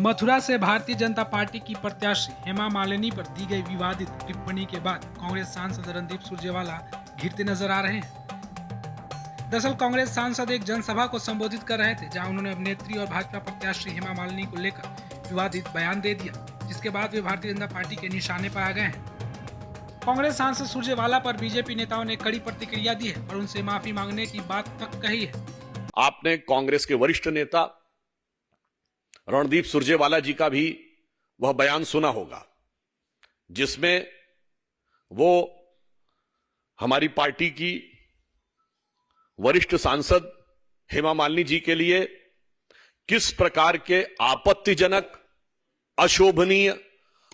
मथुरा से भारतीय जनता पार्टी की प्रत्याशी हेमा मालिनी पर दी गई विवादित टिप्पणी के बाद कांग्रेस सांसद रणदीप सुरजेवाला घिरते नजर आ रहे हैं। दरअसल कांग्रेस सांसद एक जनसभा को संबोधित कर रहे थे, जहां उन्होंने अभिनेत्री और भाजपा प्रत्याशी हेमा मालिनी को लेकर विवादित बयान दे दिया, जिसके बाद वे भारतीय जनता पार्टी के निशाने पर आ गए हैं। कांग्रेस सांसद सुरजेवाला पर बीजेपी नेताओं ने कड़ी प्रतिक्रिया दी है और उनसे माफी मांगने की बात तक कही है। आपने कांग्रेस के वरिष्ठ नेता रणदीप सुरजेवाला जी का भी वह बयान सुना होगा, जिसमें वो हमारी पार्टी की वरिष्ठ सांसद हेमा मालिनी जी के लिए किस प्रकार के आपत्तिजनक, अशोभनीय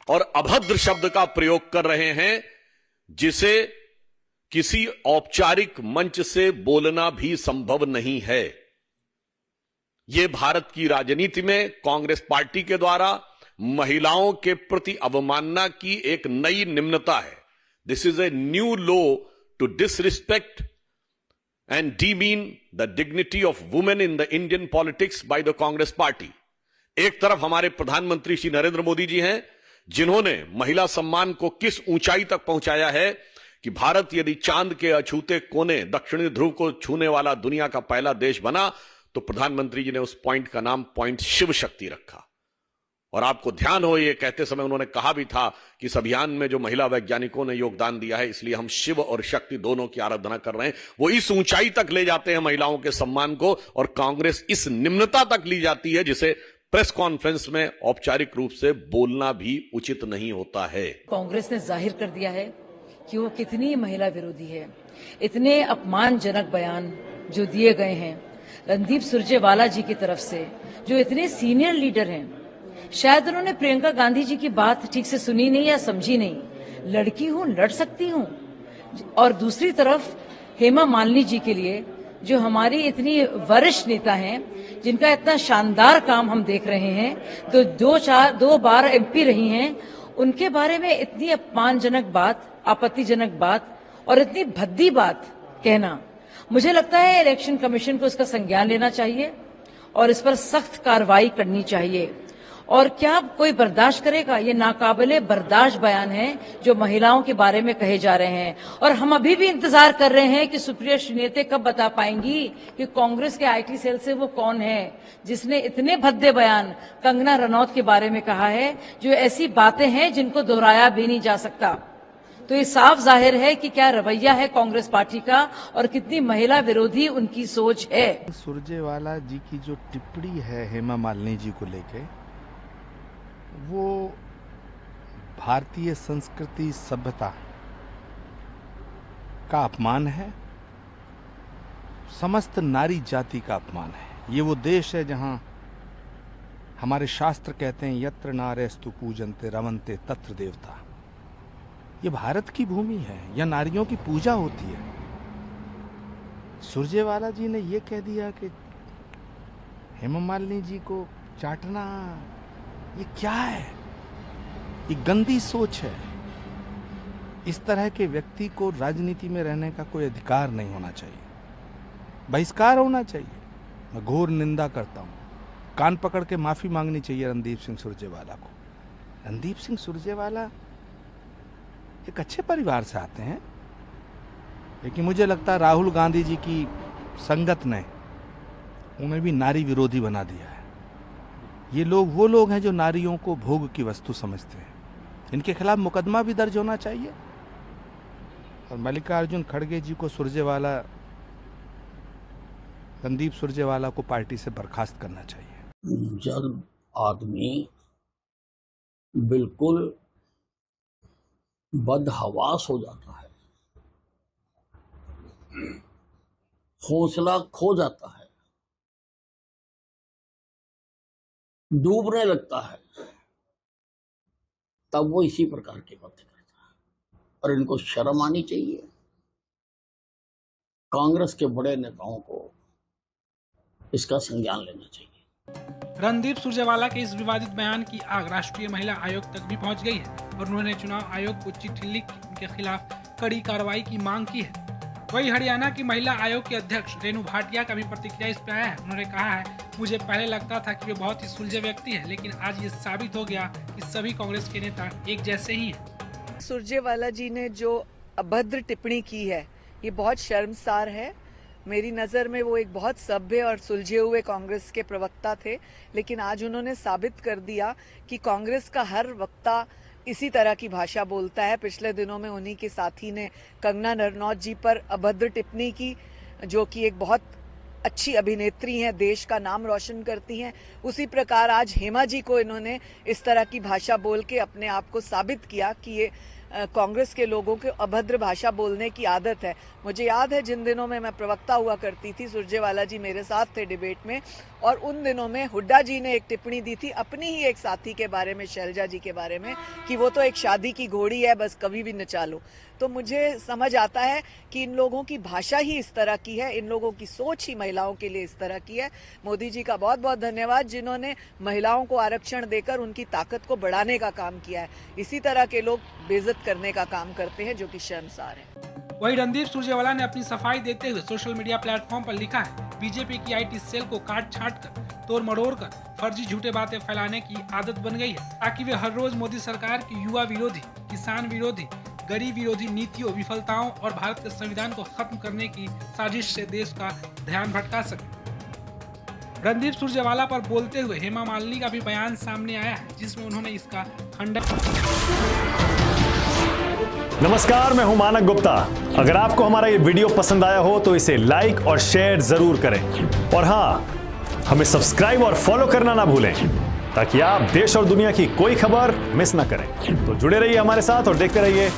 और अभद्र शब्द का प्रयोग कर रहे हैं, जिसे किसी औपचारिक मंच से बोलना भी संभव नहीं है। यह भारत की राजनीति में कांग्रेस पार्टी के द्वारा महिलाओं के प्रति अवमानना की एक नई निम्नता है। This is a new low to disrespect and demean the dignity of women in the Indian politics by the Congress party. एक तरफ हमारे प्रधानमंत्री श्री नरेंद्र मोदी जी हैं, जिन्होंने महिला सम्मान को किस ऊंचाई तक पहुंचाया है कि भारत यदि चांद के अछूते कोने दक्षिणी ध्रुव को छूने वाला दुनिया का पहला देश बना, तो प्रधानमंत्री जी ने उस पॉइंट का नाम पॉइंट शिव शक्ति रखा। और आपको ध्यान हो, ये कहते समय उन्होंने कहा भी था कि इस अभियान में जो महिला वैज्ञानिकों ने योगदान दिया है, इसलिए हम शिव और शक्ति दोनों की आराधना कर रहे हैं। वो इस ऊंचाई तक ले जाते हैं महिलाओं के सम्मान को, और कांग्रेस इस निम्नता तक ली जाती है जिसे प्रेस कॉन्फ्रेंस में औपचारिक रूप से बोलना भी उचित नहीं होता है। कांग्रेस ने जाहिर कर दिया है कि वो कितनी महिला विरोधी है। इतने अपमानजनक बयान जो दिए गए हैं रणदीप सुरजेवाला जी की तरफ से, जो इतने सीनियर लीडर हैं, शायद उन्होंने प्रियंका गांधी जी की बात ठीक से सुनी नहीं या समझी नहीं। लड़की हूं, लड़ सकती हूं। और दूसरी तरफ हेमा मालिनी जी के लिए, जो हमारी इतनी वरिष्ठ नेता हैं, जिनका इतना शानदार काम हम देख रहे हैं, तो दो बार एमपी रही हैं, उनके बारे में इतनी अपमानजनक बात, आपत्तिजनक बात और इतनी भद्दी बात कहना, मुझे लगता है इलेक्शन कमीशन को इसका संज्ञान लेना चाहिए और इस पर सख्त कार्रवाई करनी चाहिए। और क्या कोई बर्दाश्त करेगा? ये नाकाबिले बर्दाश्त बयान है जो महिलाओं के बारे में कहे जा रहे हैं। और हम अभी भी इंतजार कर रहे हैं कि सुप्रिया श्रीनेते कब बता पाएंगी कि कांग्रेस के आईटी सेल से वो कौन है जिसने इतने भद्दे बयान कंगना रनौत के बारे में कहा है, जो ऐसी बातें हैं जिनको दोहराया भी नहीं जा सकता। तो ये साफ जाहिर है कि क्या रवैया है कांग्रेस पार्टी का और कितनी महिला विरोधी उनकी सोच है। सुरजेवाला जी की जो टिप्पणी है हेमा मालिनी जी को लेके, वो भारतीय संस्कृति सभ्यता का अपमान है, समस्त नारी जाति का अपमान है। ये वो देश है जहां हमारे शास्त्र कहते हैं यत्र नार्यस्तु पूजन्ते रमन्ते तत्र देवता। ये भारत की भूमि है, यह नारियों की पूजा होती है। सुरजेवाला जी ने ये कह दिया कि हेमा मालिनी जी को चाटना, ये क्या है? ये गंदी सोच है। इस तरह के व्यक्ति को राजनीति में रहने का कोई अधिकार नहीं होना चाहिए, बहिष्कार होना चाहिए। मैं घोर निंदा करता हूँ। कान पकड़ के माफी मांगनी चाहिए रणदीप सिंह सुरजेवाला को। रणदीप सिंह सुरजेवाला एक अच्छे परिवार से आते हैं, लेकिन मुझे लगता है राहुल गांधी जी की संगत ने उन्हें भी नारी विरोधी बना दिया है। ये लोग वो लोग हैं जो नारियों को भोग की वस्तु समझते हैं। इनके खिलाफ मुकदमा भी दर्ज होना चाहिए और मल्लिकार्जुन खड़गे जी को रणदीप सुरजेवाला को पार्टी से बर्खास्त करना चाहिए। जब आदमी बिल्कुल बदहवास हो जाता है, हौसला खो जाता है, डूबने लगता है, तब वो इसी प्रकार की बातें करता है। और इनको शर्म आनी चाहिए। कांग्रेस के बड़े नेताओं को इसका संज्ञान लेना चाहिए। रणदीप सुरजेवाला के इस विवादित बयान की आग राष्ट्रीय महिला आयोग तक भी पहुंच गई है और उन्होंने चुनाव आयोग को चिट्ठी लिख उनके खिलाफ कड़ी कार्रवाई की मांग की है। वही हरियाणा की महिला आयोग की अध्यक्ष रेणु भाटिया का भी प्रतिक्रिया इस पे आया है। उन्होंने कहा है, मुझे पहले लगता था कि वे बहुत ही सुलझे व्यक्ति हैं, लेकिन आज ये साबित हो गया कि सभी कांग्रेस के नेता एक जैसे ही हैं। सुरजेवाला जी ने जो अभद्र टिप्पणी की है ये बहुत शर्मसार है। मेरी नज़र में वो एक बहुत सभ्य और सुलझे हुए कांग्रेस के प्रवक्ता थे, लेकिन आज उन्होंने साबित कर दिया कि कांग्रेस का हर वक्ता इसी तरह की भाषा बोलता है। पिछले दिनों में उन्हीं के साथी ने कंगना रनौत जी पर अभद्र टिप्पणी की, जो कि एक बहुत अच्छी अभिनेत्री हैं, देश का नाम रोशन करती हैं। उसी प्रकार आज हेमा जी को इन्होंने इस तरह की भाषा बोल के अपने आप को साबित किया कि ये कांग्रेस के लोगों को अभद्र भाषा बोलने की आदत है। मुझे याद है जिन दिनों में मैं प्रवक्ता हुआ करती थी, सुरजेवाला जी मेरे साथ थे डिबेट में, और उन दिनों में हुड्डा जी ने एक टिप्पणी दी थी अपनी ही एक साथी के बारे में, शैलजा जी के बारे में, कि वो तो एक शादी की घोड़ी है, बस कभी भी नचा लो। तो मुझे समझ आता है कि इन लोगों की भाषा ही इस तरह की है, इन लोगों की सोच ही महिलाओं के लिए इस तरह की है। मोदी जी का बहुत बहुत धन्यवाद जिन्होंने महिलाओं को आरक्षण देकर उनकी ताकत को बढ़ाने का काम किया है। इसी तरह के लोग बेइज्जत करने का काम करते हैं, जो कि शर्मसार है। वही रणदीप सुरजेवाला ने अपनी सफाई देते हुए सोशल मीडिया प्लेटफॉर्म पर लिखा है, बीजेपी की आईटी सेल को काट छाट कर, तोड़ मरोड़ कर फर्जी झूठे बातें फैलाने की आदत बन गई है, ताकि वे हर रोज मोदी सरकार की युवा विरोधी, किसान विरोधी, गरीब विरोधी नीतियों, विफलताओं और भारत के संविधान को खत्म करने की साजिश से देश का ध्यान भटका सके। रणदीप सुरजेवाला पर बोलते हुए हेमा मालिनी का भी बयान सामने आया है, जिसमें उन्होंने इसका खंडन। नमस्कार, मैं हूं मानक गुप्ता। अगर आपको हमारा ये वीडियो पसंद आया हो तो इसे लाइक और शेयर जरूर करें, और हाँ, हमें सब्सक्राइब और फॉलो करना ना भूलें, ताकि आप देश और दुनिया की कोई खबर मिस ना करें। तो जुड़े रहिए हमारे साथ और देखते रहिए